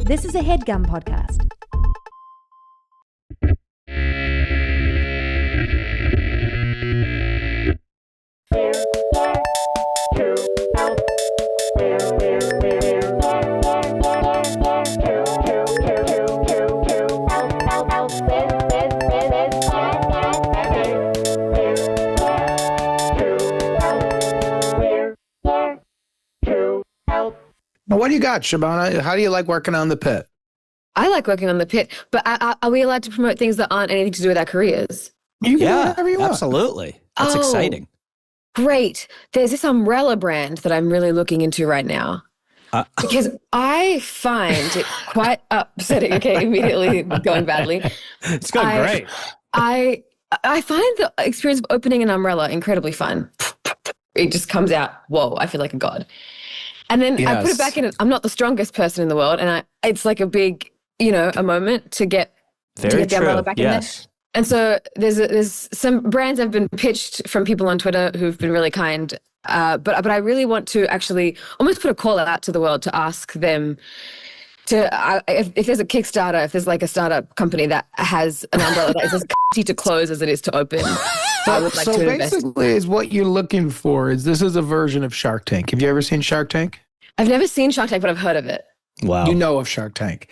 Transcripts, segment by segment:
This is a HeadGum podcast. Now, what do you got, Shabana? How do you like working on the pit? I like working on the pit, but are we allowed to promote things that aren't anything to do with our careers? You can do whatever you want. Absolutely. That's exciting. Great. There's this umbrella brand that I'm really looking into right now. Because I find it quite upsetting. Okay, immediately going badly. It's going great. I find the experience of opening an umbrella incredibly fun. It just comes out, whoa, I feel like a god. And then I put it back in. I'm not the strongest person in the world, and it's like a big, a moment to get the umbrella back in there. And so there's some brands have been pitched from people on Twitter who've been really kind, but I really want to actually almost put a call out to the world to ask them to if there's a Kickstarter, if there's like a startup company that has an umbrella that is as easy to close as it is to open. I would like to invest. Basically, is what you're looking for is this is a version of Shark Tank. Have you ever seen Shark Tank? I've never seen Shark Tank, but I've heard of it. Wow. You know of Shark Tank.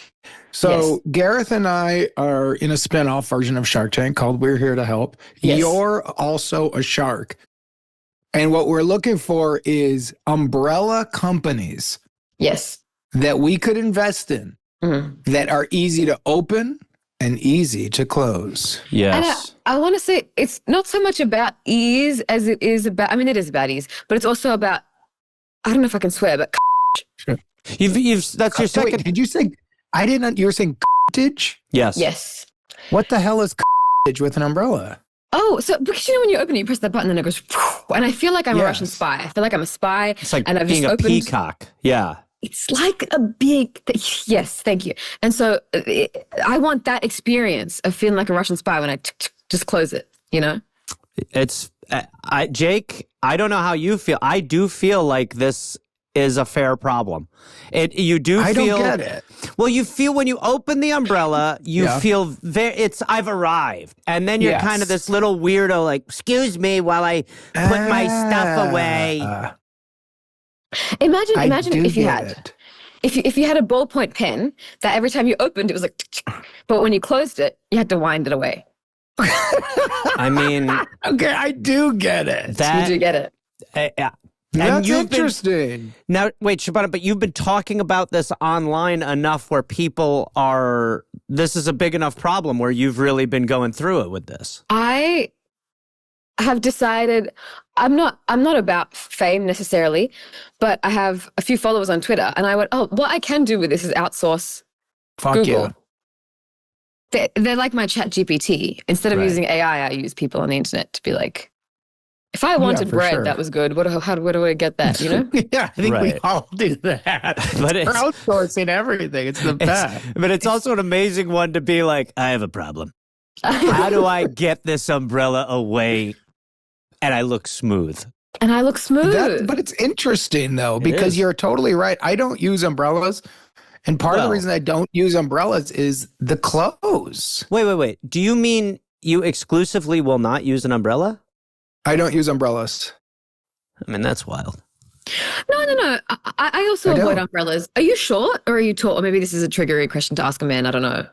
So Gareth and I are in a spinoff version of Shark Tank called We're Here to Help. Yes. You're also a shark. And what we're looking for is umbrella companies. Yes. That we could invest in that are easy to open and easy to close. Yes. And I want to say it's not so much about ease as it is about, it is about ease, but it's also about, I don't know if I can swear, but sure. That's your second. Wait, did you say, you were saying cottage? Yes. Yes. What the hell is cottage with an umbrella? Oh, so because when you open it, you press that button and it goes, and I feel like I'm a Russian spy. I feel like I'm a spy. It's like and I've being just a opened, peacock. Yeah. It's like a big, yes, thank you. And so I want that experience of feeling like a Russian spy when I just close it, It's, Jake, I don't know how you feel. I do feel like this is a fair problem. I don't get it. Well, you feel when you open the umbrella, you feel I've arrived. And then you're kind of this little weirdo like, excuse me while I put my stuff away. Imagine if you had, if you had a ballpoint pen that every time you opened, it was like, but when you closed it, you had to wind it away. I mean. Okay, I do get it. You do get it. Yeah. That's interesting. Now, wait, Shabana, but you've been talking about this online enough where this is a big enough problem where you've really been going through it with this. I have decided I'm not about fame necessarily, but I have a few followers on Twitter and I went, what I can do with this is outsource Google. Yeah. They're like my chat GPT. Instead of using AI, I use people on the internet to be like, if I wanted bread that was good, how do I get that, Yeah, I think we all do that. But we're outsourcing everything. It's the best. But it's also an amazing one to be like, I have a problem. How do I get this umbrella away and I look smooth? But it's interesting, though, because you're totally right. I don't use umbrellas. And part of the reason I don't use umbrellas is the clothes. Wait. Do you mean you exclusively will not use an umbrella? I don't use umbrellas. I mean, that's wild. No. I also avoid umbrellas. Are you short or are you tall? Or maybe this is a triggery question to ask a man. I don't know.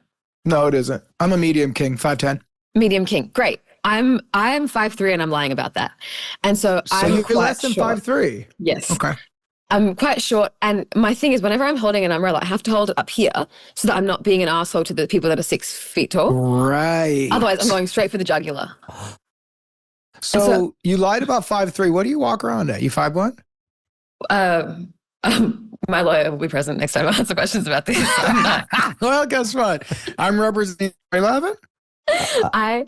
No, it isn't. I'm a medium king, 5'10". Medium king. Great. I'm 5'3" and I'm lying about that. And so I'm you're less than 5'3". Yes. Okay. I'm quite short. And my thing is whenever I'm holding an umbrella, I have to hold it up here so that I'm not being an asshole to the people that are 6 feet tall. Right. Otherwise, I'm going straight for the jugular. So you lied about 5'3". What do you walk around at? You 5'1"? My lawyer will be present next time I answer questions about this. Well, guess what? I'm representing 11. I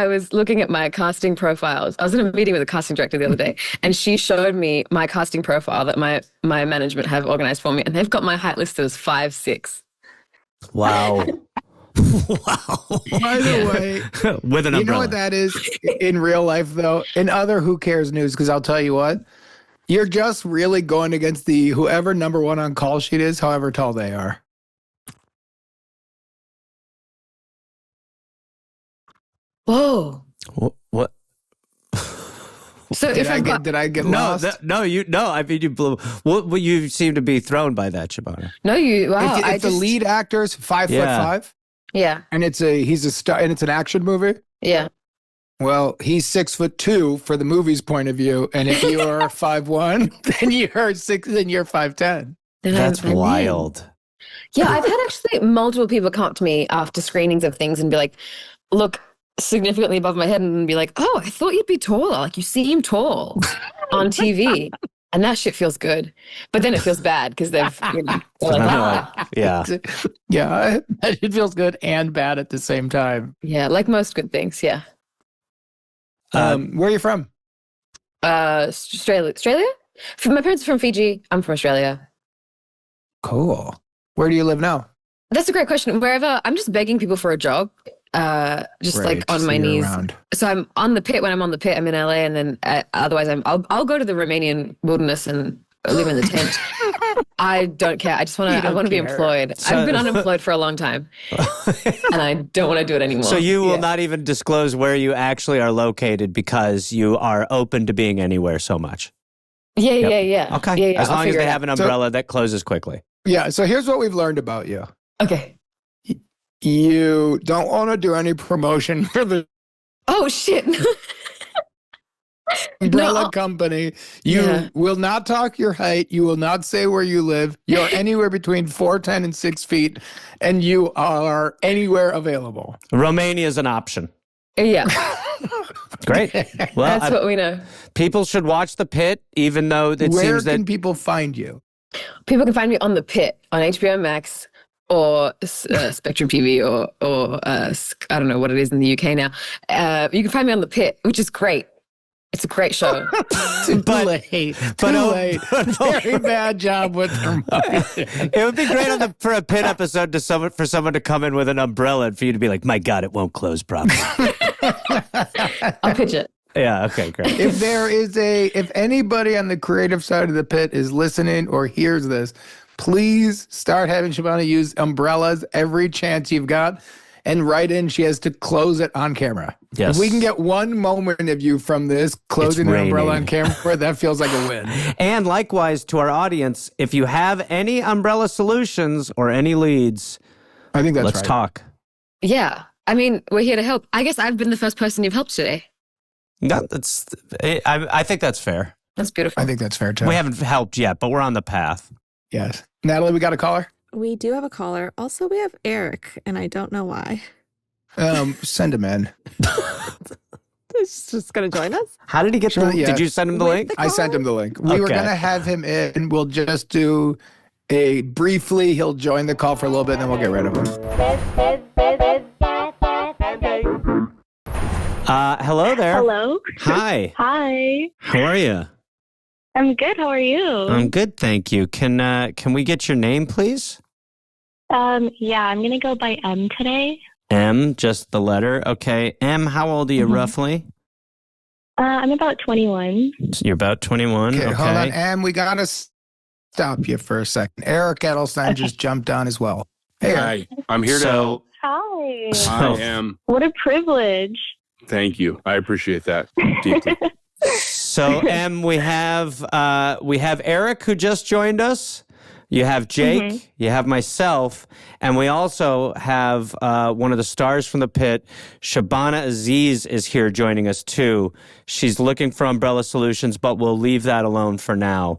was looking at my casting profiles. I was in a meeting with a casting director the other day, and she showed me my casting profile that my management have organized for me, and they've got my height listed as 5'6". Wow. Wow. By the way, with an umbrella. You know what that is in real life, though? In other Who Cares news, because I'll tell you what, you're just really going against whoever number one on call sheet is, however tall they are. Whoa. What? So did I get lost? I mean, you blew. Well, you seem to be thrown by that, Shabana. No, you. Wow. If the lead actor's 5'5", yeah, and he's a star, and it's an action movie. Yeah. Well, he's 6'2" for the movie's point of view, and if you are 5'1", then you're 6, then you're 5'10". That's wild. Yeah, I've had actually multiple people come up to me after screenings of things and be like, look significantly above my head and be like, oh, I thought you'd be taller. Like, you seem tall on TV. And that shit feels good. But then it feels bad because they're like, yeah. Yeah, it feels good and bad at the same time. Yeah, like most good things, yeah. Where are you from? Australia. My parents are from Fiji. I'm from Australia. Cool. Where do you live now? That's a great question. Wherever. I'm just begging people for a job. Just like on my knees. Around. So I'm on the Pitt. When I'm on the Pitt, I'm in LA, and then otherwise I'll go to the Romanian wilderness and live in the tent. I don't care. I want to be employed. I've been unemployed for a long time, and I don't want to do it anymore. So you will not even disclose where you actually are located because you are open to being anywhere so much. Yeah. Okay. As long as they have an umbrella that closes quickly. Yeah. So here's what we've learned about you. Okay. You don't want to do any promotion for the shit umbrella company. You will not talk your height. You will not say where you live. You're anywhere between 4'10" and 6 feet, and you are anywhere available. Romania is an option. Yeah. Great. Well, that's what we know. People should watch The Pitt, even though it seems that... Where can people find you? People can find me on The Pitt on HBO Max. Or Spectrum TV, or I don't know what it is in the UK now. You can find me on The Pitt, which is great. It's a great show. Too late. Very bad job with promotion. It would be great for a Pitt episode for someone to come in with an umbrella and for you to be like, my God, it won't close properly. I'll pitch it. Yeah, okay, great. If anybody on the creative side of The Pitt is listening or hears this, please start having Shabana use umbrellas every chance you've got, and write in she has to close it on camera. Yes. If we can get one moment of you from this closing an umbrella on camera, that feels like a win. And likewise to our audience, if you have any umbrella solutions or any leads, I think let's talk. Yeah. I mean, we're here to help. I guess I've been the first person you've helped today. No, I think that's fair. That's beautiful. I think that's fair too. We haven't helped yet, but we're on the path. Yes. Natalie, we got a caller? We do have a caller. Also, we have Eric, and I don't know why. Send him in. He's just going to join us? How did he get Did you send him the link? I sent him the link. We were going to have him in. We'll just do briefly, he'll join the call for a little bit, and then we'll get rid of him. Hello there. Hello. Hi. Hi. How are you? I'm good. How are you? I'm good, thank you. Can we get your name, please? Yeah, I'm gonna go by M today. M, just the letter. Okay. M, how old are you roughly? I'm about 21. You're about 21. Okay. Hold on, M. We gotta stop you for a second. Eric Edelstein just jumped on as well. Hey, hi. I'm here to help. Hi. I am. What a privilege. Thank you. I appreciate that deeply. So, M, we have Eric who just joined us. You have Jake, you have myself, and we also have one of the stars from The Pitt, Shabana Azeez, is here joining us too. She's looking for umbrella solutions, but we'll leave that alone for now.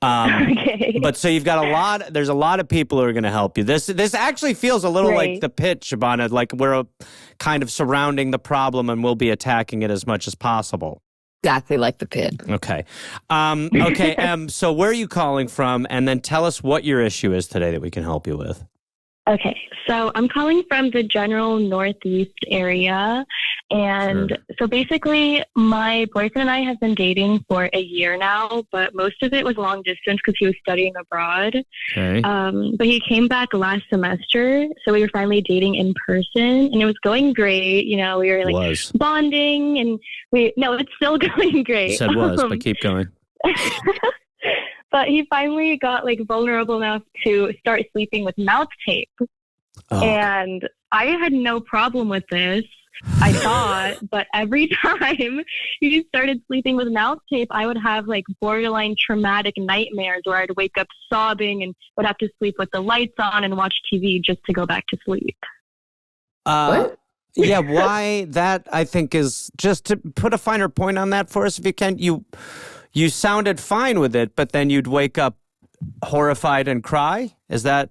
Okay. But so you've got there's a lot of people who are going to help you. This actually feels a little like The Pitt, Shabana, like we're kind of surrounding the problem and we'll be attacking it as much as possible. Exactly like The Pitt. Okay. Okay, so where are you calling from? And then tell us what your issue is today that we can help you with. Okay, so I'm calling from the general Northeast area. And so basically, my boyfriend and I have been dating for a year now, but most of it was long distance because he was studying abroad. Okay. But he came back last semester, so we were finally dating in person, and it was going great. You know, we were like bonding, and it's still going great. You said was, but keep going. But he finally got like vulnerable enough to start sleeping with mouth tape. Oh. And I had no problem with this. I thought, but every time he started sleeping with mouth tape, I would have like borderline traumatic nightmares where I'd wake up sobbing and would have to sleep with the lights on and watch TV just to go back to sleep. What? Yeah, why that I think is, just to put a finer point on that for us if you can, you sounded fine with it, but then you'd wake up horrified and cry? Is that?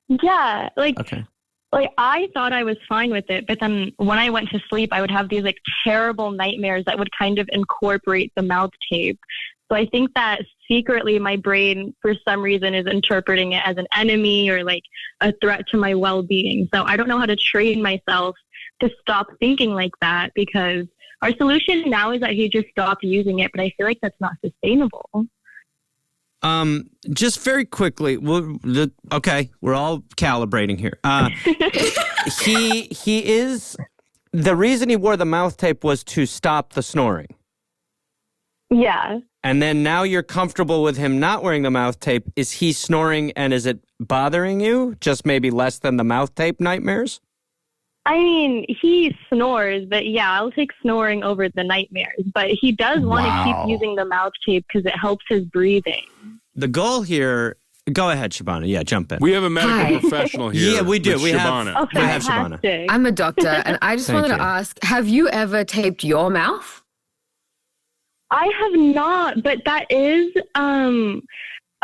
Yeah, okay. Like I thought I was fine with it, but then when I went to sleep, I would have these like terrible nightmares that would kind of incorporate the mouth tape. So I think that secretly my brain, for some reason, is interpreting it as an enemy or like a threat to my well-being. So I don't know how to train myself to stop thinking like that, because our solution now is that he just stopped using it, but I feel like that's not sustainable. Just very quickly, okay, we're all calibrating here. He is, the reason he wore the mouth tape was to stop the snoring. Yeah. And then now you're comfortable with him not wearing the mouth tape. Is he snoring and is it bothering you? Just maybe less than the mouth tape nightmares? I mean, he snores, but yeah, I'll take snoring over the nightmares. But he does want to keep using the mouth tape because it helps his breathing. The goal here, go ahead, Shabana. Yeah, jump in. We have a medical professional here. Yeah, we do. with We Shabana. Oh, we have Shabana. fantastic. I'm a doctor, and I just wanted to ask, have you ever taped your mouth? I have not, but that is,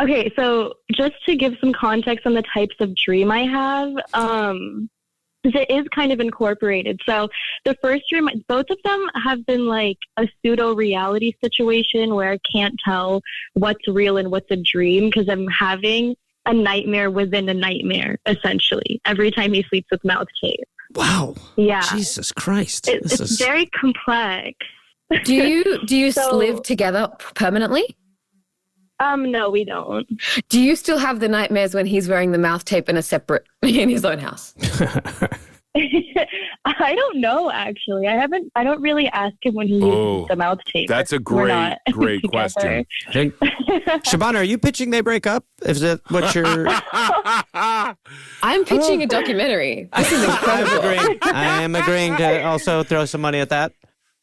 okay, so just to give some context on the types of dream I have, it is kind of incorporated. So the first dream, both of them have been like a pseudo-reality situation where I can't tell what's real and what's a dream because I'm having a nightmare within a nightmare, essentially, every time he sleeps with mouth tape. Wow. Yeah. Jesus Christ. It's very complex. Do you live together permanently? No, we don't. Do you still have the nightmares when he's wearing the mouth tape in his own house? I don't know, actually. I don't really ask him when he uses the mouth tape. That's a great question. Shabana, are you pitching they break up? Is that what you're... I'm pitching a documentary. This is incredible. I am agreeing to also throw some money at that.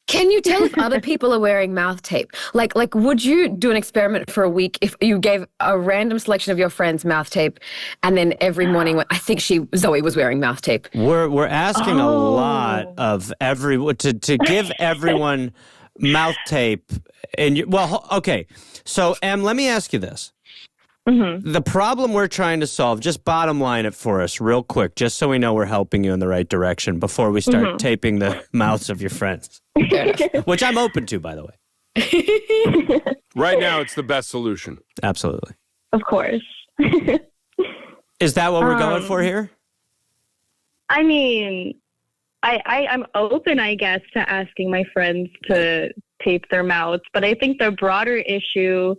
Can you tell if other people are wearing mouth tape? Like, would you do an experiment for a week if you gave a random selection of your friends mouth tape, and then every morning, I think Zoe was wearing mouth tape. We're asking a lot of everyone to give everyone mouth tape. Okay. So, Em, let me ask you this. Mm-hmm. The problem we're trying to solve, just bottom line it for us real quick, just so we know we're helping you in the right direction before we start taping the mouths of your friends. Which I'm open to, by the way. Right now, it's the best solution. Absolutely. Of course. Is that what we're going for here? I mean, I'm open, I guess, to asking my friends to tape their mouths, but I think the broader issue,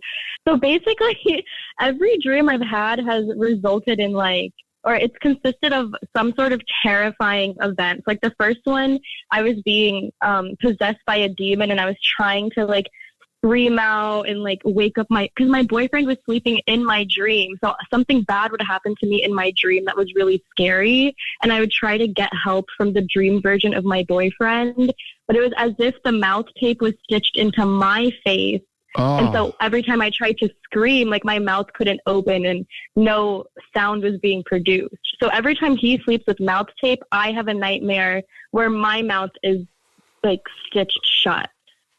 so basically every dream I've had has resulted in it's consisted of some sort of terrifying event. Like the first one, I was being possessed by a demon and I was trying to scream out and wake up because my boyfriend was sleeping in my dream. So something bad would happen to me in my dream that was really scary. And I would try to get help from the dream version of my boyfriend. But it was as if the mouth tape was stitched into my face. Oh. And so every time I tried to scream, my mouth couldn't open and no sound was being produced. So every time he sleeps with mouth tape, I have a nightmare where my mouth is stitched shut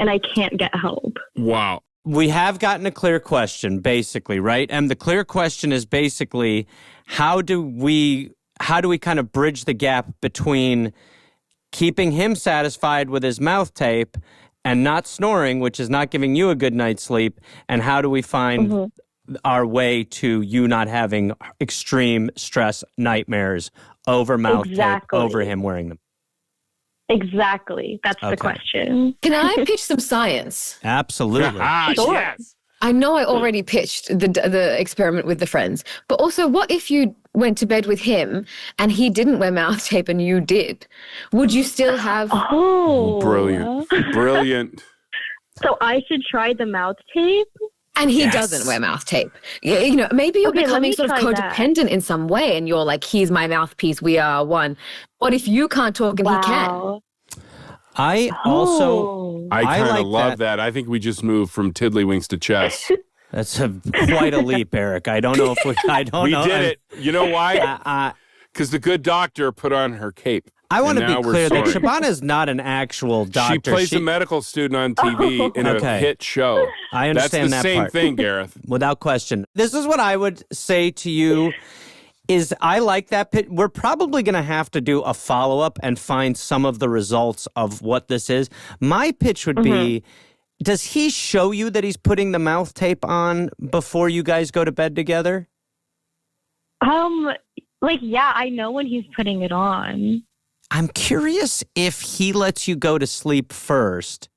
and I can't get help. Wow. We have gotten a clear question, basically, right? And the clear question is basically, how do we kind of bridge the gap between keeping him satisfied with his mouth tape and not snoring, which is not giving you a good night's sleep, and how do we find our way to you not having extreme stress nightmares over mouth tape, over him wearing them? Exactly. That's the question. Can I pitch some science? Absolutely. Sure. Yes. I know I already pitched the experiment with the friends, but also what if you went to bed with him and he didn't wear mouth tape and you did? Would you still have... Oh. Brilliant. So I should try the mouth tape? And he doesn't wear mouth tape. Maybe you're becoming sort of codependent in some way and you're like, he's my mouthpiece, we are one. What if you can't talk and he can? I kind of love that. I think we just moved from tiddlywinks to chess. That's quite a leap, Eric. I don't know if we we did it. You know why? Because the good doctor put on her cape. I want to be clear that Shabana is not an actual doctor. She plays a medical student on TV in a hit show. I understand That's the same thing, Gareth. Without question. This is what I would say to you is I like that pitch. We're probably going to have to do a follow-up and find some of the results of what this is. My pitch would be, does he show you that he's putting the mouth tape on before you guys go to bed together? Yeah, I know when he's putting it on. I'm curious if he lets you go to sleep first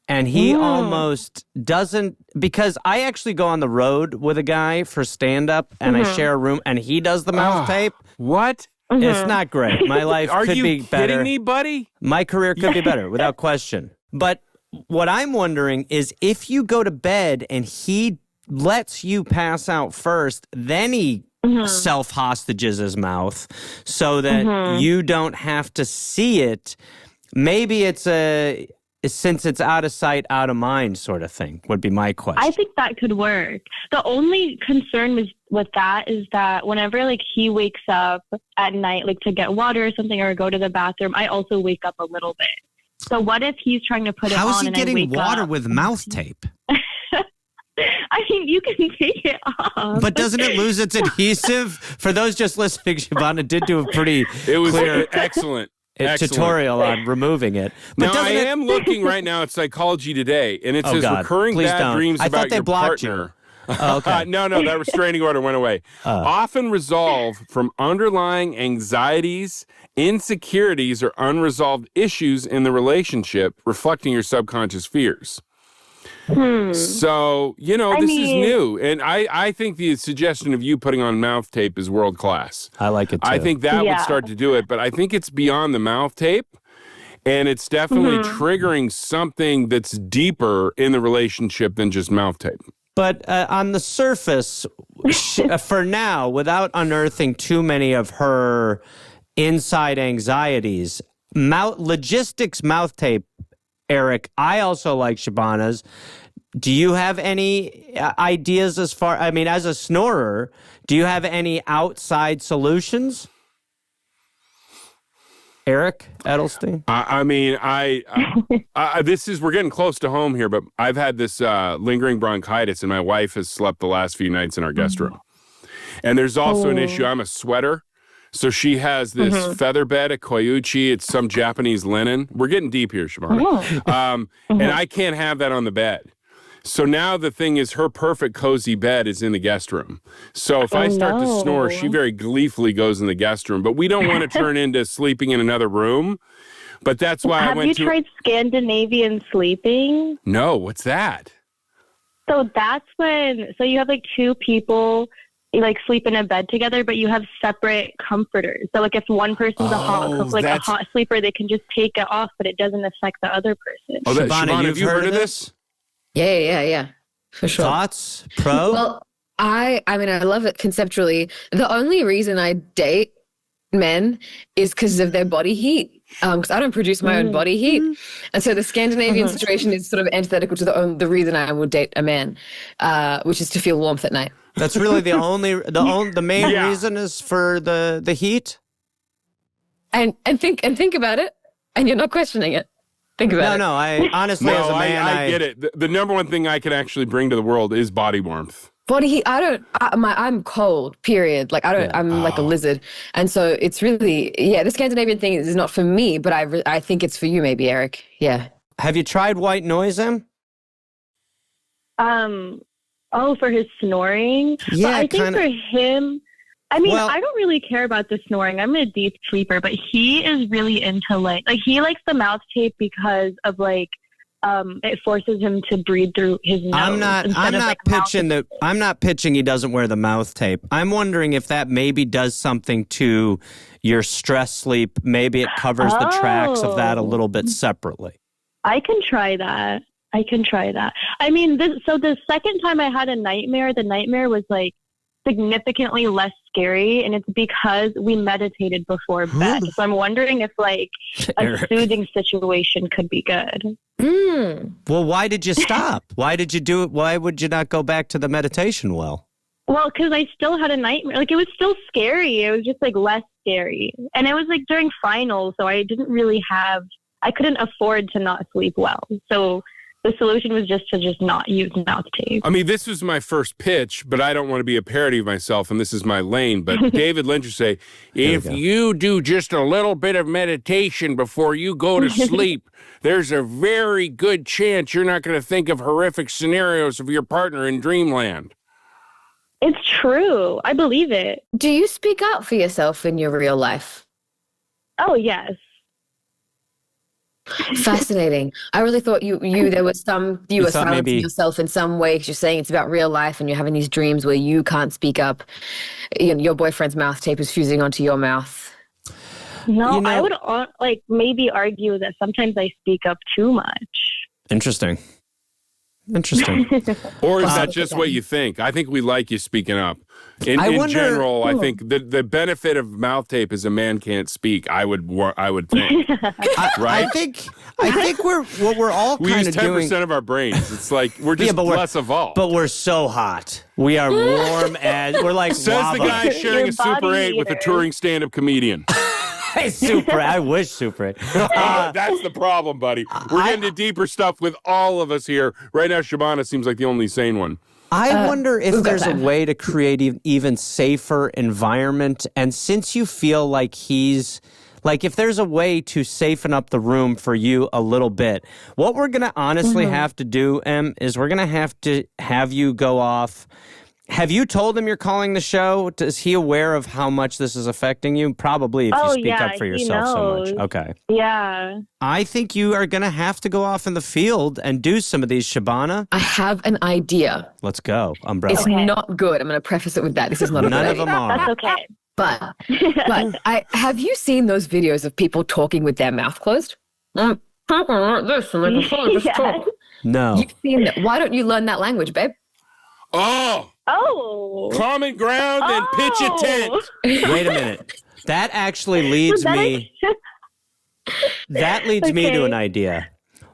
and he almost doesn't, because I actually go on the road with a guy for stand-up and I share a room and he does the mouth tape. What? It's not great. My life could be better. Are you kidding me, buddy? My career could be better, without question. But what I'm wondering is if you go to bed and he lets you pass out first, then he self-hostages his mouth so that you don't have to see it. Maybe it's since it's out of sight, out of mind sort of thing would be my question. I think that could work. The only concern with that is that whenever he wakes up at night, to get water or something or go to the bathroom, I also wake up a little bit. So what if he's trying to put it on? How is he and getting I wake water up? with mouth tape? I mean, you can take it off. But doesn't it lose its adhesive? For those just listening, Shabbana did do a pretty clear excellent tutorial on removing it. But now, I am looking right now at Psychology Today, and it says recurring bad dreams about your partner. Oh, okay. No, that restraining order went away. Often resolve from underlying anxieties, insecurities, or unresolved issues in the relationship, reflecting your subconscious fears. So, this is new. And I think the suggestion of you putting on mouth tape is world class. I like it too. I think that would start to do it. But I think it's beyond the mouth tape. And it's definitely triggering something that's deeper in the relationship than just mouth tape. But on the surface, for now, without unearthing too many of her inside anxieties, logistics mouth tape, Eric, I also like Shabana's. Do you have any ideas as a snorer, do you have any outside solutions? Eric Edelstein? We're getting close to home here, but I've had this lingering bronchitis and my wife has slept the last few nights in our guest room. And there's also an issue. I'm a sweater. So she has this feather bed, a koyuchi. It's some Japanese linen. We're getting deep here, Shabana. And I can't have that on the bed. So now the thing is her perfect cozy bed is in the guest room. So if I start to snore, she very gleefully goes in the guest room. But we don't want to turn into sleeping in another room. But that's why I went to... Have you tried Scandinavian sleeping? No, what's that? So that's so you have two people... sleep in a bed together, but you have separate comforters. So if one person's a hot sleeper, they can just take it off, but it doesn't affect the other person. Oh, Shabana, have you heard of this? Yeah. For sure. Thoughts? Pro? Well, I love it conceptually. The only reason I date men is because of their body heat. Because I don't produce my own body heat. And so the Scandinavian situation is sort of antithetical to the reason I would date a man, which is to feel warmth at night. That's really the main reason is for the heat? And think about it, and you're not questioning it. Think about it. No, I honestly as a man, I get it. The number one thing I can actually bring to the world is body warmth. Body heat. I'm cold, period. I'm like a lizard. And so it's really, the Scandinavian thing is not for me, but I think it's for you maybe, Eric. Yeah. Have you tried white noise, Em? For his snoring? Yeah, but I think for him, I don't really care about the snoring. I'm a deep sleeper, but he is really into he likes the mouth tape because of it forces him to breathe through his nose. I'm not pitching he doesn't wear the mouth tape. I'm wondering if that maybe does something to your stress sleep. Maybe it covers the tracks of that a little bit separately. I can try that. I mean, so the second time I had a nightmare, the nightmare was significantly less scary, and it's because we meditated before bed. So I'm wondering if like a soothing situation could be good. Well, why did you stop? Why did you do it? Why would you not go back to the meditation well? Well, because I still had a nightmare. Like, it was still scary. It was just like less scary. And it was like during finals, so I didn't really I couldn't afford to not sleep well. So the solution was just to not use mouth tape. I mean, this was my first pitch, but I don't want to be a parody of myself, and this is my lane. But David Lynch would say, if you do just a little bit of meditation before you go to sleep, there's a very good chance you're not going to think of horrific scenarios of your partner in dreamland. It's true. I believe it. Do you speak up for yourself in your real life? Oh, yes. Fascinating. I really thought you were silencing maybe yourself in some way, because you're saying it's about real life and you're having these dreams where you can't speak up. You know, your boyfriend's mouth tape is fusing onto your mouth. No, I would maybe argue that sometimes I speak up too much. Interesting. Or is that just what you think? I think we like you speaking up. In general, I think the benefit of mouth tape is a man can't speak. I would think, right? I think we're all we kind use of doing. 10% of our brains. It's like we're just less evolved. But we're so hot. We are warm as we're like. Says lava. the guy sharing a Super 8 with a touring stand-up comedian. I wish Super 8. That's the problem, buddy. We're getting to deeper stuff with all of us here. Right now, Shabana seems like the only sane one. I wonder if there's a way to create an even safer environment. And since you feel like if there's a way to safeten up the room for you a little bit, what we're going to honestly have to do, Em, is we're going to have you go off. Have you told him you're calling the show? Is he aware of how much this is affecting you? Probably if you speak up for yourself so much. Okay. Yeah. I think you are going to have to go off in the field and do some of these, Shabana. I have an idea. Let's go, Umbrella. It's not good. I'm going to preface it with that. This is not a None of them are. That's okay. But have you seen those videos of people talking with their mouth closed? Talking like this, and like just talk. No. You've seen that. Why don't you learn that language, babe? Oh. Common ground and pitch a tent. Wait a minute. That actually leads me. That leads me to an idea.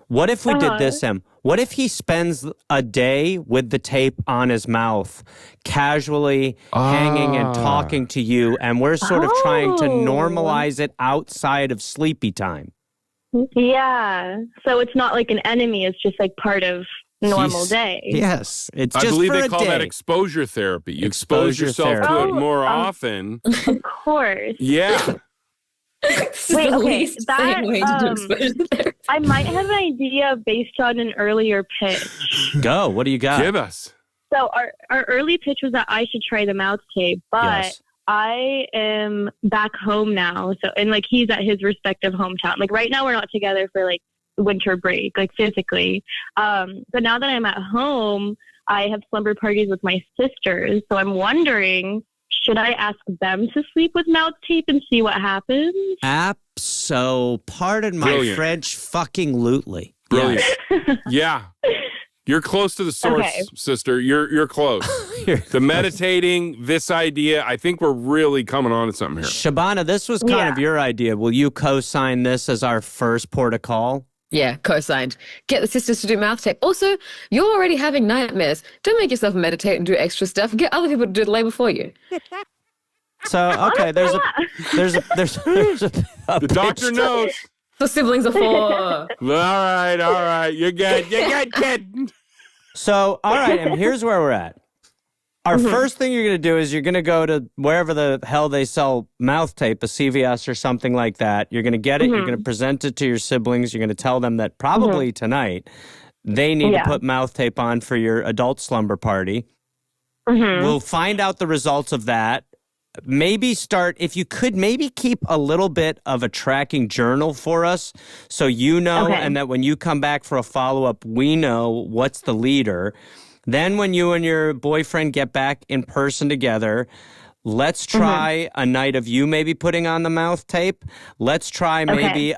What if we did this, Em? What if he spends a day with the tape on his mouth, casually hanging and talking to you, and we're sort of trying to normalize it outside of sleepy time? Yeah. So it's not like an enemy. It's just like part of normal day. Yes. It's just I believe for they a call day. that exposure therapy. You expose yourself to it more often. Of course. Yeah. Wait, okay. I might have an idea based on an earlier pitch. Go. What do you got? Give us. So our early pitch was that I should try the mouth tape, but I am back home now. So, and like he's at his respective hometown. Like right now we're not together for like winter break, like physically. But now that I'm at home, I have slumber parties with my sisters. So I'm wondering, should I ask them to sleep with mouth tape and see what happens? Pardon my French, fucking lootly. Brilliant. Yeah. You're close to the source, sister. You're close. The meditating, this idea, I think we're really coming on to something here. Shabana, this was kind of your idea. Will you co-sign this as our first port of call? Yeah, co-signed. Get the sisters to do mouth tape. Also, you're already having nightmares. Don't make yourself meditate and do extra stuff. Get other people to do the labor for you. So, okay, there's a the doctor knows. The siblings are for. All right. You're good, kid. So, all right, and here's where we're at. Our first thing you're going to do is you're going to go to wherever the hell they sell mouth tape, a CVS or something like that. You're going to get it. You're going to present it to your siblings. You're going to tell them that probably tonight they need to put mouth tape on for your adult slumber party. We'll find out the results of that. Maybe if you could, maybe keep a little bit of a tracking journal for us so you know, and that when you come back for a follow-up, we know what's the leader. Then when you and your boyfriend get back in person together, let's try a night of you maybe putting on the mouth tape. Let's try maybe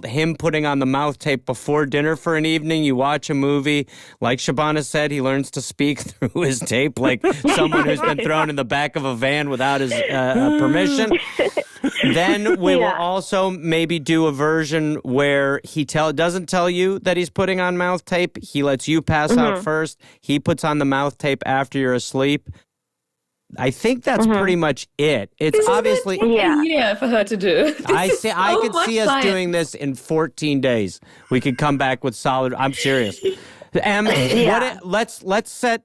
him putting on the mouth tape before dinner for an evening. You watch a movie. Like Shabana said, he learns to speak through his tape like someone who's been thrown in the back of a van without his permission. Then we will also maybe do a version where he doesn't tell you that he's putting on mouth tape. He lets you pass out first. He puts on the mouth tape after you're asleep. I think that's pretty much it. It's obviously for her to do. I could see us doing this in 14 days. We could come back with solid. I'm serious. Let's set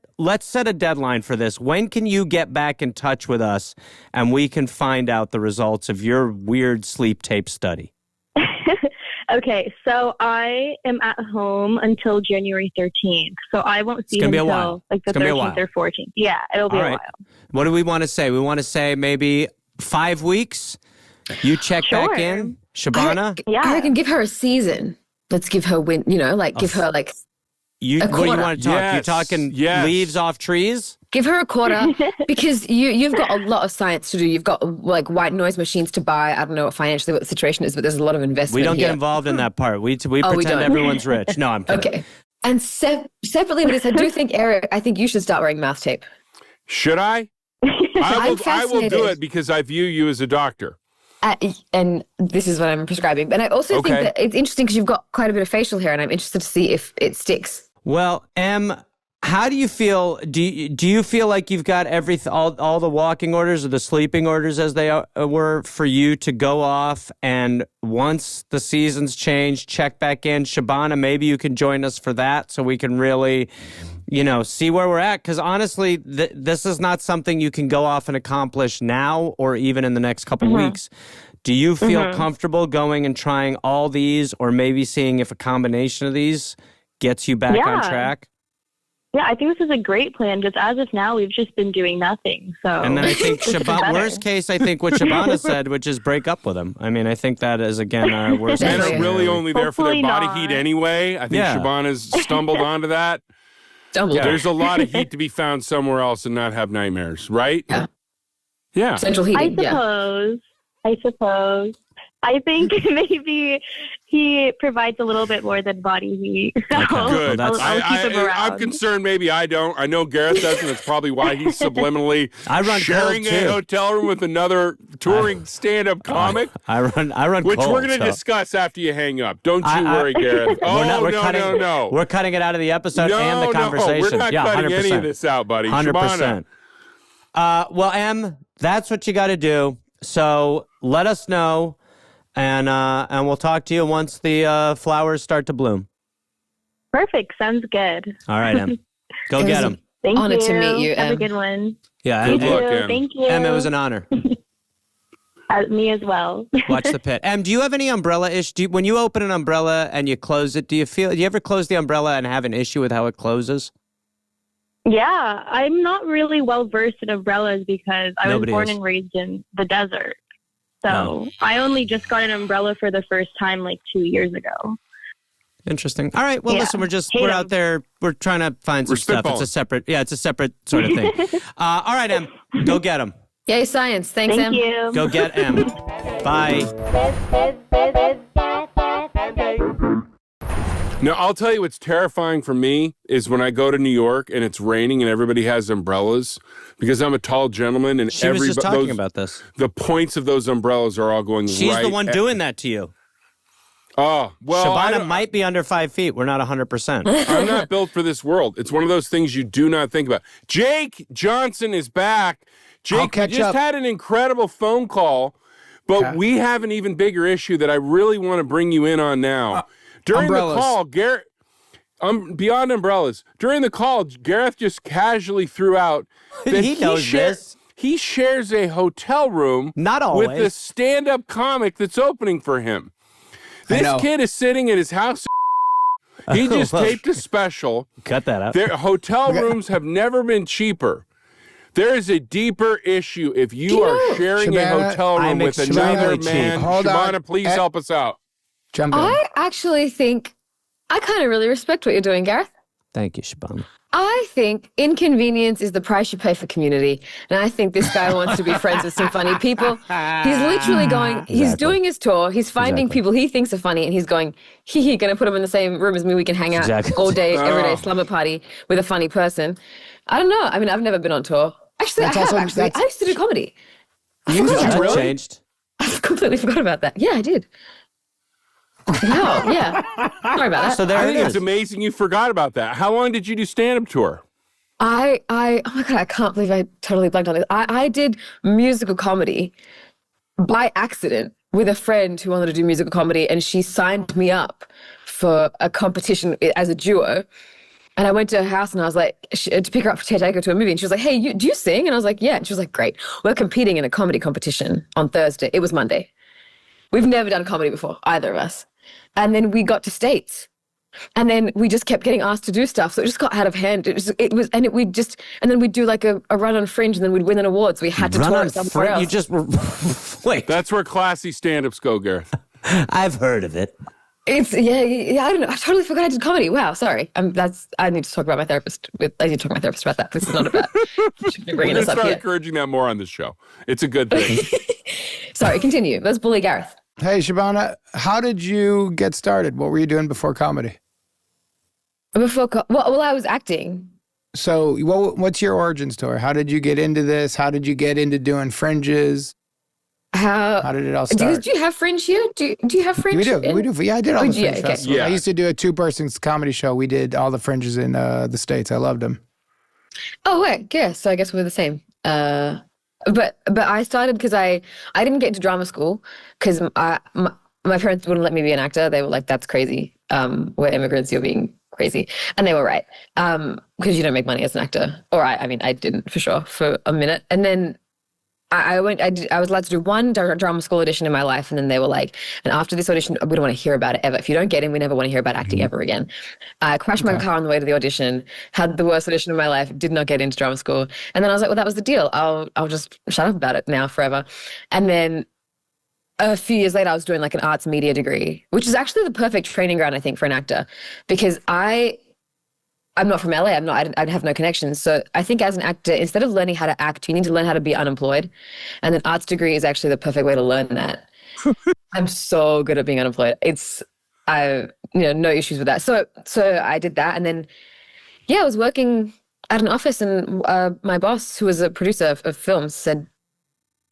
a deadline for this. When can you get back in touch with us and we can find out the results of your weird sleep tape study? Okay, so I am at home until January 13th. So I won't see him until like the 13th or 14th. Yeah, it'll be a while. What do we want to say? We want to say maybe 5 weeks. You check back in, Shabana. I can give her a season. Let's give her give her like a quarter. What do you want to talk? Yes. You're talking leaves off trees? Give her a quarter because you've got a lot of science to do. You've got like white noise machines to buy. I don't know financially what the situation is, but there's a lot of investment. We don't get involved in that part. We pretend everyone's rich. No, I'm kidding. Okay. And separately with this, I do think, Eric, I think you should start wearing mouth tape. Should I? I will do it because I view you as a doctor. And this is what I'm prescribing. And I also think that it's interesting because you've got quite a bit of facial hair, and I'm interested to see if it sticks. Well, how do you feel? Do you feel like you've got all the walking orders or the sleeping orders as they were for you to go off, and once the seasons change, check back in? Shabbana, maybe you can join us for that so we can really, see where we're at. Because honestly, this is not something you can go off and accomplish now or even in the next couple weeks. Do you feel comfortable going and trying all these, or maybe seeing if a combination of these gets you back on track? Yeah, I think this is a great plan. Just as of now, we've just been doing nothing. So, and then I think worst case, I think what Shabana said, which is break up with him. I mean, I think that is again our worst case. Men are really only there for their body heat anyway. I think Shabana's stumbled onto that. There's a lot of heat to be found somewhere else and not have nightmares, right? Yeah. Central heating. I suppose. I think maybe he provides a little bit more than body heat. So good. I'll keep him around. I'm concerned maybe I don't. I know Gareth doesn't. That's probably why he's subliminally sharing a hotel room with another touring stand-up comic. I run which cold, we're going to discuss after you hang up. Don't you worry, Gareth. No. We're cutting it out of the episode and the conversation. We're not cutting 100%. Any of this out, buddy. 100%. Well, Em, that's what you got to do. So let us know. And we'll talk to you once the flowers start to bloom. Perfect. Sounds good. All right, Em. Go get them. Thank honor you. To meet you, Have Em. a good one. Yeah. Good luck, Em. Thank you. Em, it was an honor. Me as well. Watch the pit. Em, do you have any umbrella-ish? When you open an umbrella and you close it, do you ever close the umbrella and have an issue with how it closes? Yeah. I'm not really well-versed in umbrellas because I was born and raised in the desert. So I only just got an umbrella for the first time like 2 years ago. Interesting. All right. Well, listen, we're out there. We're trying to find some stuff. It's a separate sort of thing. All right, Em, go get them. Yay, science. Thanks, Em. Thank you. Go get Em. Bye. Now, I'll tell you what's terrifying for me is when I go to New York and it's raining and everybody has umbrellas because I'm a tall gentleman and she was just talking about this. The points of those umbrellas are all going She's the one doing that to you. Oh, well. Shabana might be under 5 feet. We're not 100%. I'm not built for this world. It's one of those things you do not think about. Jake Johnson is back. Jake, we just had an incredible phone call, but we have an even bigger issue that I really want to bring you in on now. During umbrellas. The call, Gareth, beyond umbrellas, during the call, Gareth just casually threw out that he knows this. He shares a hotel room with the stand-up comic that's opening for him. This kid is sitting at his house. He just taped a special. Cut that out. Their hotel rooms have never been cheaper. There is a deeper issue if you are sharing a hotel room with another man. Shabana, please help us out. I actually think I kind of really respect what you're doing, Gareth. Thank you, Shabana. I think inconvenience is the price you pay for community. And I think this guy wants to be friends with some funny people. He's literally going, he's doing his tour. He's finding people he thinks are funny. And he's going, gonna put them in the same room as me. We can hang out all day, every day, slumber party with a funny person. I don't know. I mean, I've never been on tour. Actually, I used to do comedy. That changed. I completely forgot about that. Yeah, I did. Wow, yeah. Sorry about that. So there it is. It's amazing you forgot about that. How long did you do stand-up tour? Oh my God, I can't believe I totally blanked on this. I did musical comedy by accident with a friend who wanted to do musical comedy, and she signed me up for a competition as a duo. And I went to her house and I was like, to pick her up to take her to a movie. And she was like, hey, do you sing? And I was like, yeah. And she was like, great. We're competing in a comedy competition on Thursday. It was Monday. We've never done comedy before, either of us. And then we got to States. And then we just kept getting asked to do stuff. So it just got out of hand. And then we'd do like a run on Fringe, and then we'd win an award. So we had to tour it somewhere else. You just, wait. That's where classy stand-ups go, Gareth. I've heard of it. It's yeah. I don't know. I totally forgot I did comedy. Wow, sorry. I need to talk about my therapist. I need to talk to my therapist about that. This is not about. We're going to start encouraging that more on this show. It's a good thing. Sorry, continue. Let's bully Gareth. Hey, Shabana, how did you get started? What were you doing before comedy? Well, I was acting. So, what's your origin story? How did you get into this? How did you get into doing Fringes? How did it all start? Do you have Fringe here? Do you have Fringe? We do. Yeah, I did all the Fringe festivals. Yeah. I used to do a 2-person comedy show. We did all the Fringes in the States. I loved them. Oh, wait. Yeah, so I guess we're the same. But I started because I didn't get into drama school because my parents wouldn't let me be an actor. They were like, that's crazy. We're immigrants. You're being crazy. And they were right. Because you don't make money as an actor. Or I didn't for sure for a minute. And then I was allowed to do one drama school audition in my life, and then they were like, and after this audition, we don't want to hear about it ever. If you don't get in, we never want to hear about acting ever again. I crashed my car on the way to the audition, had the worst audition of my life, did not get into drama school. And then I was like, well, that was the deal. I'll just shut up about it now forever. And then a few years later, I was doing like an arts media degree, which is actually the perfect training ground, I think, for an actor, because I'm not from LA. I have no connections. So I think as an actor, instead of learning how to act, you need to learn how to be unemployed. And an arts degree is actually the perfect way to learn that. I'm so good at being unemployed. No issues with that. So I did that. And then, I was working at an office, and my boss, who was a producer of films, said,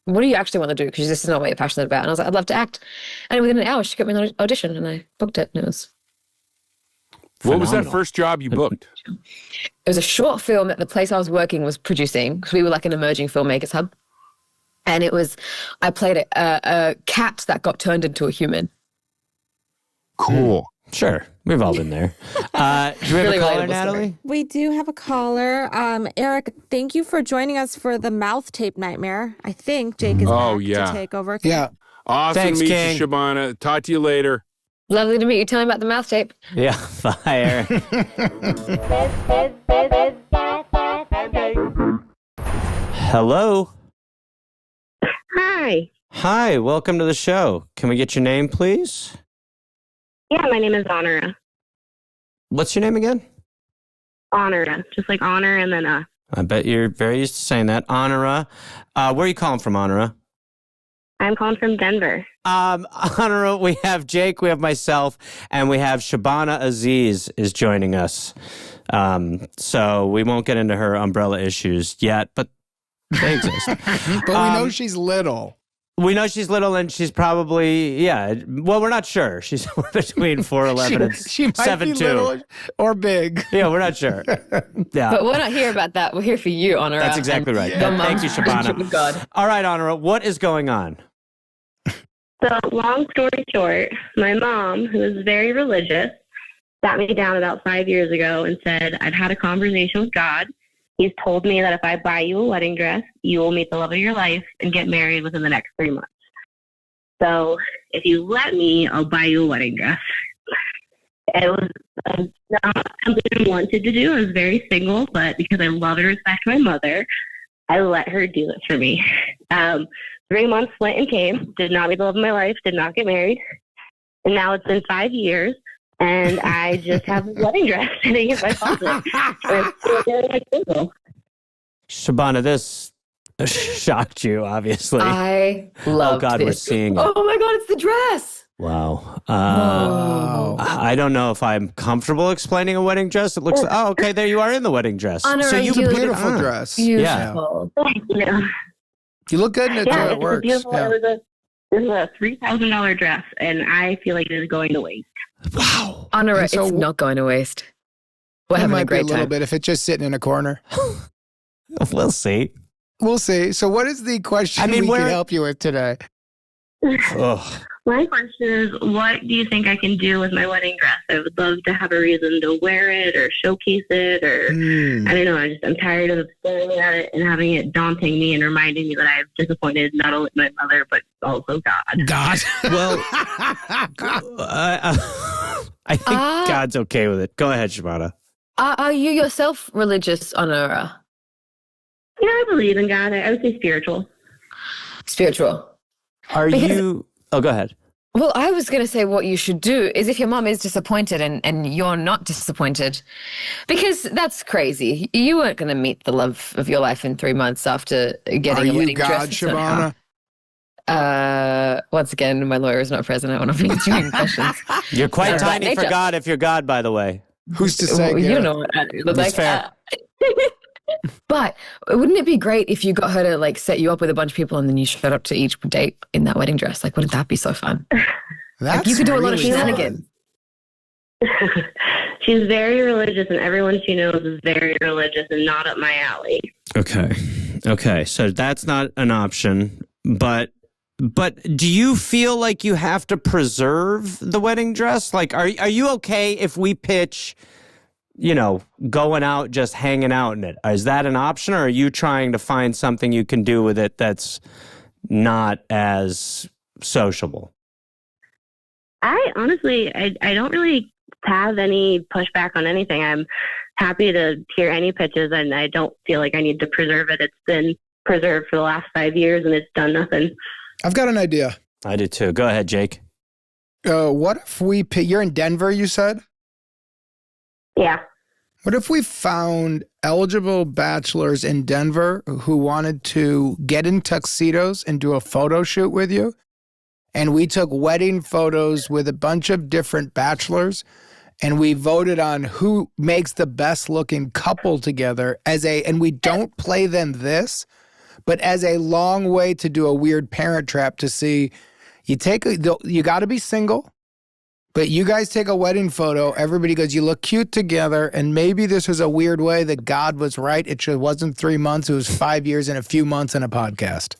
what do you actually want to do? Because this is not what you're passionate about. And I was like, I'd love to act. And within an hour, she got me an audition, and I booked it. And it was What was that first job you booked? It was a short film that the place I was working was producing, because we were like an emerging filmmakers hub. And I played a cat that got turned into a human. Cool. Sure. We've all been there. Do we have Really a caller, relatable Natalie? story. We do have a caller. Eric, thank you for joining us for the mouth tape nightmare. I think Jake is back to take over. Yeah. Awesome. Thanks, to meet King. you, Shabana. Talk to you later. Lovely to meet you. Tell me about the mouth tape. Yeah. Bye, Eric. Hello. Hi. Hi. Welcome to the show. Can we get your name, please? Yeah, my name is Honora. What's your name again? Honora. Just like honor and then I bet you're very used to saying that. Honora. Where are you calling from, Honora? I'm calling from Denver. Honora, we have Jake, we have myself, and we have Shabana Azeez is joining us. So we won't get into her umbrella issues yet, but they exist. But we know she's little. We know she's little, and she's probably, well, we're not sure. She's between 4'11" and she might 7'2". be little or big. Yeah, we're not sure. Yeah. But we're not here about that. We're here for you, Honora. That's exactly right. Your Thank you, mom's Shabbana. relationship with God. All right, Honora, what is going on? So, long story short, my mom, who is very religious, sat me down about 5 years ago and said, I've had a conversation with God. He's told me that if I buy you a wedding dress, you will meet the love of your life and get married within the next 3 months. So if you let me, I'll buy you a wedding dress. It was not something I wanted to do. I was very single, but because I love and respect my mother, I let her do it for me. 3 months went and came, did not meet the love of my life, did not get married. And now it's been 5 years, and I just have a wedding dress sitting in my closet. Shabana, this shocked you, obviously. I love Oh, God, this. we're seeing it. Oh, my God, it's the dress. Wow. Wow. I don't know if I'm comfortable explaining a wedding dress. It looks okay, there you are in the wedding dress. So you put beautiful dress. Beautiful. Yeah. You look good in it, too. It works. It was a $3,000 dress, and I feel like it is going to waste. Wow. Honora, it's not going to waste. We're having a great time. A little bit if it's just sitting in a corner. We'll see. We'll see. So what is the question we can help you with today? My question is, what do you think I can do with my wedding dress? I would love to have a reason to wear it or showcase it, or I don't know. I'm tired of staring at it and having it daunting me and reminding me that I've disappointed not only my mother but also God. God. Well, I think God's okay with it. Go ahead, Shabana. Are you yourself religious, Honora? Yeah, I believe in God. I would say spiritual. Spiritual. Are you... Oh, go ahead. Well, I was going to say what you should do is if your mom is disappointed and you're not disappointed, because that's crazy. You weren't going to meet the love of your life in 3 months after getting a wedding dress. Are you God, Shabana? Once again, my lawyer is not present. I want to be answering questions. You're quite tiny for God if you're God, by the way. Who's to say? You know what I look like. Fair. But wouldn't it be great if you got her to like set you up with a bunch of people and then you showed up to each date in that wedding dress? Like, wouldn't that be so fun? That's you could do a lot of shenanigans. She's very religious, and everyone she knows is very religious and not up my alley. Okay. So that's not an option. But do you feel like you have to preserve the wedding dress? Like, are you okay if we pitch, going out, just hanging out in it? Is that an option, or are you trying to find something you can do with it that's not as sociable? I honestly, I don't really have any pushback on anything. I'm happy to hear any pitches, and I don't feel like I need to preserve it. It's been preserved for the last 5 years, and it's done nothing. I've got an idea. I do too. Go ahead, Jake. What if you're in Denver, you said? Yeah. What if we found eligible bachelors in Denver who wanted to get in tuxedos and do a photo shoot with you? And we took wedding photos with a bunch of different bachelors, and we voted on who makes the best looking couple together and we don't play them this, but as a long way to do a weird parent trap to see, you got to be single. But you guys take a wedding photo, everybody goes, you look cute together, and maybe this was a weird way that God was right. It wasn't 3 months, it was 5 years and a few months in a podcast.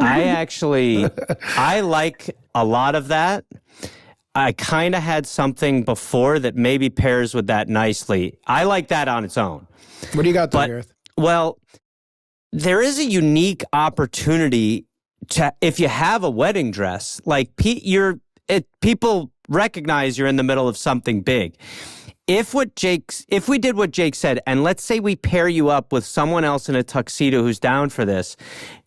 I like a lot of that. I kind of had something before that maybe pairs with that nicely. I like that on its own. What do you got there, Gareth? Well, there is a unique opportunity if you have a wedding dress, like people recognize you're in the middle of something big. If we did what Jake said, and let's say we pair you up with someone else in a tuxedo who's down for this,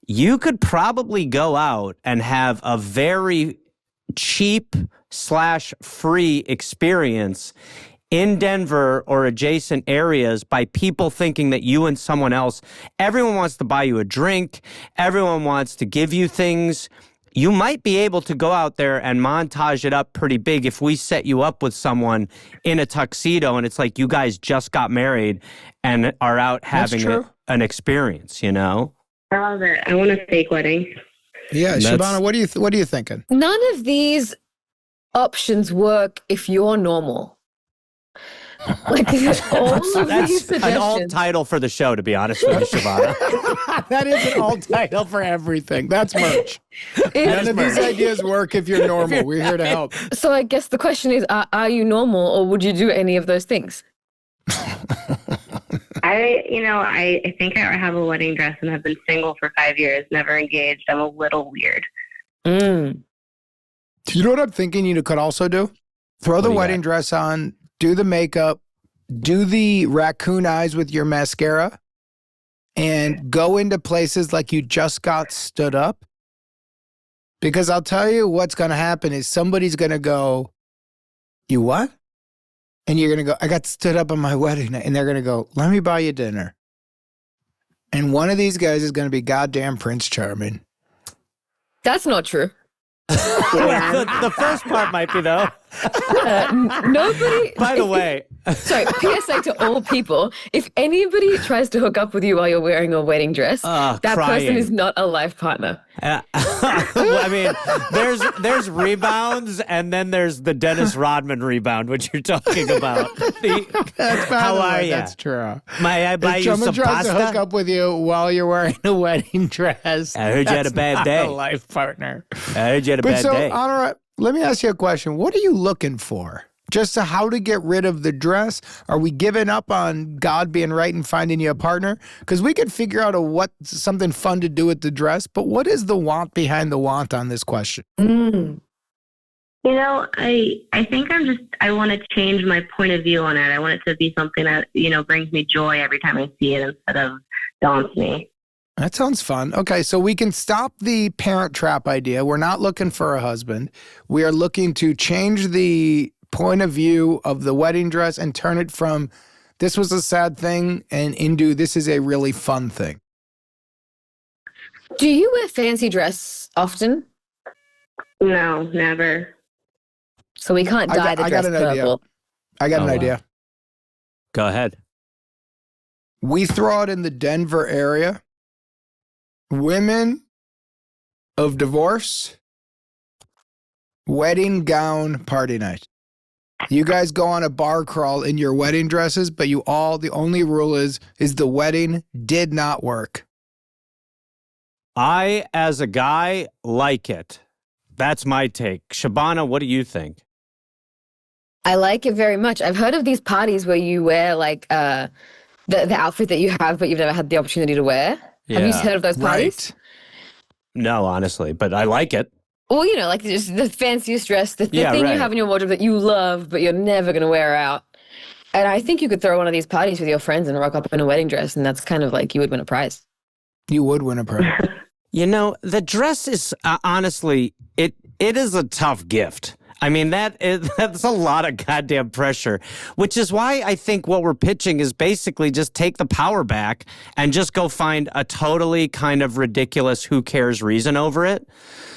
you could probably go out and have a very cheap/free experience in Denver or adjacent areas by people thinking that you and someone else, everyone wants to buy you a drink, everyone wants to give you things. You might be able to go out there and montage it up pretty big if we set you up with someone in a tuxedo and it's like you guys just got married and are out having an experience, I love it. I want a fake wedding. Yeah, Shabana, what are you thinking? None of these options work if you're normal. That's an alt title for the show, to be honest with you, Shabana. That is an alt title for everything. That's merch. None of these ideas work if you're normal. We're here to help. So I guess the question is, are you normal, or would you do any of those things? I think I have a wedding dress and have been single for 5 years, never engaged. I'm a little weird. You know what I'm thinking you could also do? Throw the wedding dress on, do the makeup, do the raccoon eyes with your mascara, and go into places like you just got stood up. Because I'll tell you what's going to happen is somebody's going to go, You what? And you're going to go, I got stood up on my wedding night. And they're going to go, let me buy you dinner. And one of these guys is going to be goddamn Prince Charming. That's not true. The first part might be, though. Nobody. By the way. Sorry, PSA to all people. If anybody tries to hook up with you while you're wearing a wedding dress, that person is not a life partner. I mean, there's rebounds, and then there's the Dennis Rodman rebound, which you're talking about. How are you? That's true. May I buy you some pasta? If someone tries to hook up with you while you're wearing a wedding dress, I heard you had a bad day. A life partner. I heard you had a bad day. Honora, let me ask you a question. What are you looking for? Just how to get rid of the dress? Are we giving up on God being right and finding you a partner? Because we could figure out something fun to do with the dress, but what is the want behind the want on this question? You know, I think I want to change my point of view on it. I want it to be something that, brings me joy every time I see it instead of daunts me. That sounds fun. Okay, so we can stop the parent trap idea. We're not looking for a husband. We are looking to change the point of view of the wedding dress and turn it from this was a sad thing and into this is a really fun thing. Do you wear fancy dress often? No, never. So we can't dye the dress purple. I got an idea. Go ahead. We throw it in the Denver area. Women of divorce, wedding gown party night. You guys go on a bar crawl in your wedding dresses, but the only rule is the wedding did not work. I, as a guy, like it. That's my take. Shabana, what do you think? I like it very much. I've heard of these parties where you wear like the outfit that you have, but you've never had the opportunity to wear. Yeah. Have you heard of those parties? Right. No, honestly, but I like it. Well, like just the fanciest dress, the thing you have in your wardrobe that you love, but you're never going to wear out. And I think you could throw one of these parties with your friends and rock up in a wedding dress, and that's kind of like you would win a prize. You would win a prize. The dress is, honestly, it is a tough gift. I mean, that's a lot of goddamn pressure, which is why I think what we're pitching is basically just take the power back and just go find a totally kind of ridiculous who cares reason over it.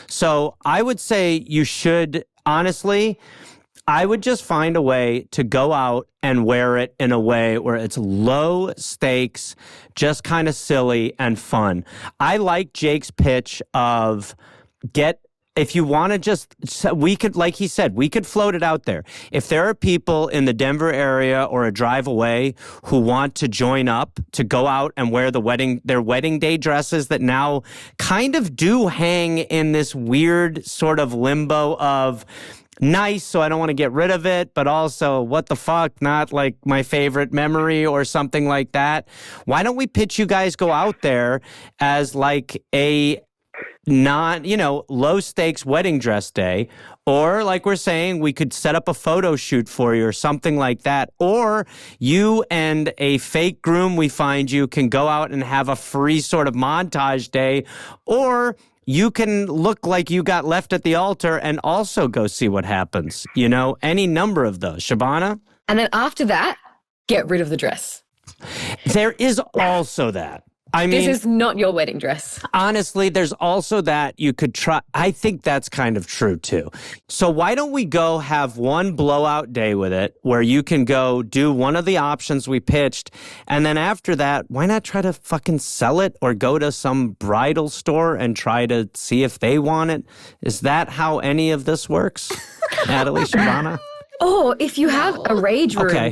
So I would say you should, honestly, I would just find a way to go out and wear it in a way where it's low stakes, just kind of silly and fun. I like Jake's pitch of if you want to we could, like he said, we could float it out there. If there are people in the Denver area or a drive away who want to join up to go out and wear their wedding day dresses that now kind of do hang in this weird sort of limbo of nice, so I don't want to get rid of it, but also what the fuck, not like my favorite memory or something like that. Why don't we pitch you guys go out there as like a low stakes wedding dress day, or like we're saying, we could set up a photo shoot for you or something like that, or you and a fake groom we find you can go out and have a free sort of montage day, or you can look like you got left at the altar and also go see what happens. Any number of those. Shabana? And then after that, get rid of the dress. There is also that. I mean, this is not your wedding dress. Honestly, there's also that you could try. I think that's kind of true too. So why don't we go have one blowout day with it where you can go do one of the options we pitched. And then after that, why not try to fucking sell it or go to some bridal store and try to see if they want it? Is that how any of this works? Natalie, Shabana? Or if you have a rage room near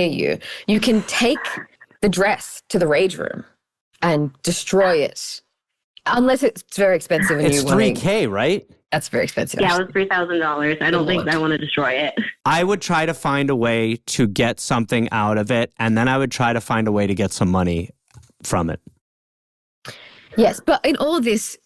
you, you can take the dress to the rage room and destroy it. Unless it's very expensive. And it's $3,000, right? That's very expensive. Yeah, it was $3,000. I don't think I want to destroy it. I would try to find a way to get something out of it, and then I would try to find a way to get some money from it. Yes, but in all of this,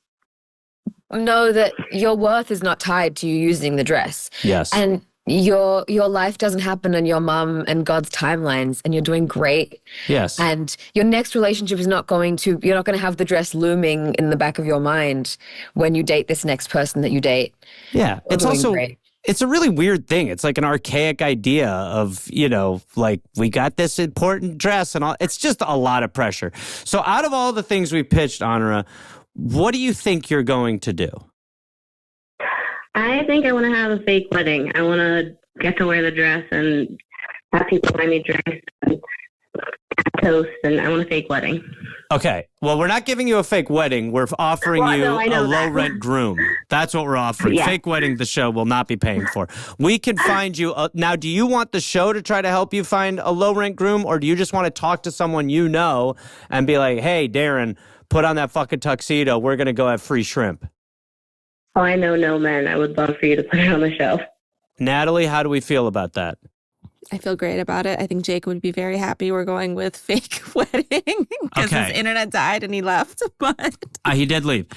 know that your worth is not tied to you using the dress. Yes. And your life doesn't happen in your mum and God's timelines, and you're doing great. Yes. And your next relationship is you're not going to have the dress looming in the back of your mind when you date this next person that you date. Yeah. It's also great. it's a really weird thing. It's like an archaic idea of, like we got this important dress and all. It's just a lot of pressure. So out of all the things we pitched, Honora, what do you think you're going to do? I think I want to have a fake wedding. I want to get to wear the dress and have people buy me drinks and toast, and I want a fake wedding. Okay. Well, we're not giving you a fake wedding. We're offering you a low-rent groom. That's what we're offering. Yeah. Fake wedding, the show will not be paying for. We can find you. Now, do you want the show to try to help you find a low-rent groom, or do you just want to talk to someone you know and be like, hey, Darren, put on that fucking tuxedo. We're going to go have free shrimp. Oh, I know no men. I would love for you to put it on the show. Natalie, how do we feel about that? I feel great about it. I think Jake would be very happy we're going with fake wedding because his internet died and he left. But he did leave.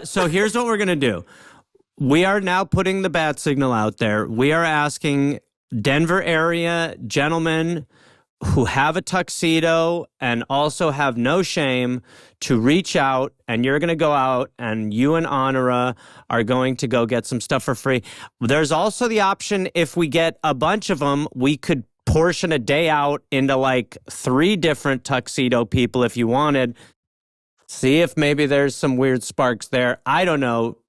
So here's what we're going to do. We are now putting the bat signal out there. We are asking Denver area gentlemen who have a tuxedo and also have no shame to reach out, and you're going to go out and you and Honora are going to go get some stuff for free. There's also the option, if we get a bunch of them, we could portion a day out into like 3 different tuxedo people if you wanted. See if maybe there's some weird sparks there. I don't know.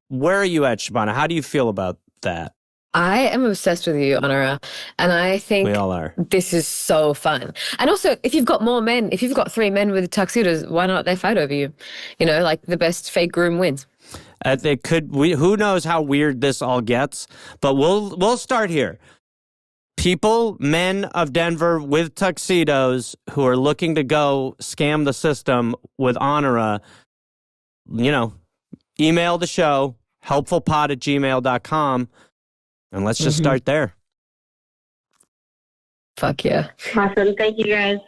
Where are you at, Shabana? How do you feel about that? I am obsessed with you, Honora, and I think we all are. This is so fun. And also, if you've got more men, if you've got 3 men with tuxedos, why not they fight over you? Like the best fake groom wins. They could. Who knows how weird this all gets? But we'll start here. People, men of Denver with tuxedos who are looking to go scam the system with Honora, email the show, helpfulpod@gmail.com. And let's just start there. Fuck yeah. Awesome. Thank you, guys.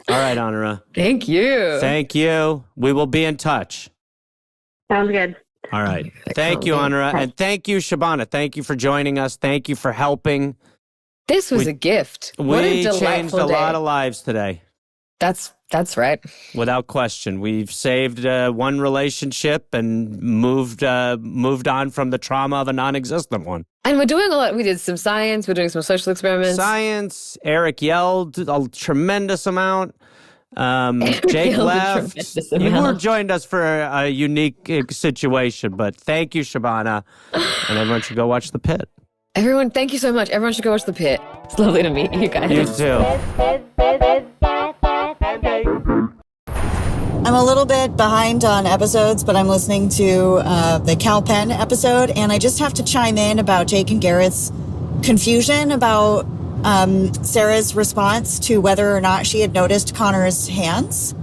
All right, Honora. Thank you. Thank you. We will be in touch. Sounds good. All right. Thank you, Honora. And thank you, Shabbana. Thank you for joining us. Thank you for helping. This was a gift. What a delightful changed a day. lot of lives today. That's right. Without question. We've saved one relationship and moved on from the trauma of a non-existent one. And we're doing a lot. We did some science. We're doing some social experiments. Science. Eric yelled a tremendous amount. Jake left. You joined us for a unique situation, but thank you, Shabbana. And everyone should go watch The Pitt. Everyone, thank you so much. Everyone should go watch The Pitt. It's lovely to meet you guys. You too. I'm a little bit behind on episodes, but I'm listening to the Cal Penn episode, and I just have to chime in about Jake and Gareth's confusion about Sarah's response to whether or not she had noticed Connor's hands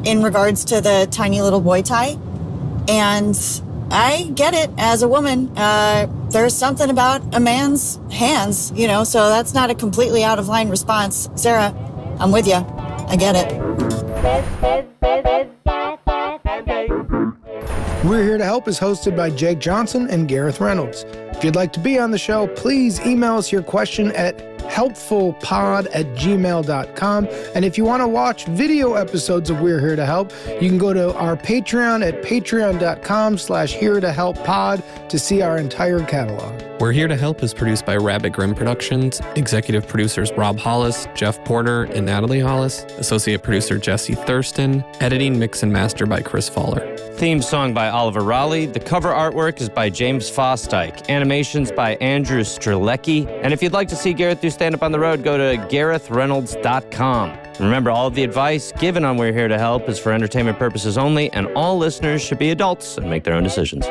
in regards to the tiny little boy tie. And I get it as a woman. There's something about a man's hands, so that's not a completely out of line response. Sarah, I'm with you. I get it. We're Here to Help is hosted by Jake Johnson and Gareth Reynolds. If you'd like to be on the show, please email us your question at helpfulpod@gmail.com. And if you want to watch video episodes of We're Here to Help, you can go to our Patreon at patreon.com/HereToHelpPod to see our entire catalog. We're Here to Help is produced by Rabbit Grimm Productions. Executive producers Rob Hollis, Jeff Porter, and Natalie Hollis. Associate producer Jesse Thurston. Editing, mix, and master by Chris Fowler. Theme song by Oliver Raleigh. The cover artwork is by James Fosdyke. Animations by Andrew Strelecki. And if you'd like to see Gareth do stand-up on the road, go to GarethReynolds.com. Remember, all of the advice given on We're Here to Help is for entertainment purposes only, and all listeners should be adults and make their own decisions.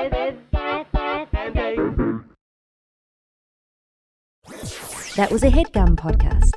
That was a HeadGum podcast.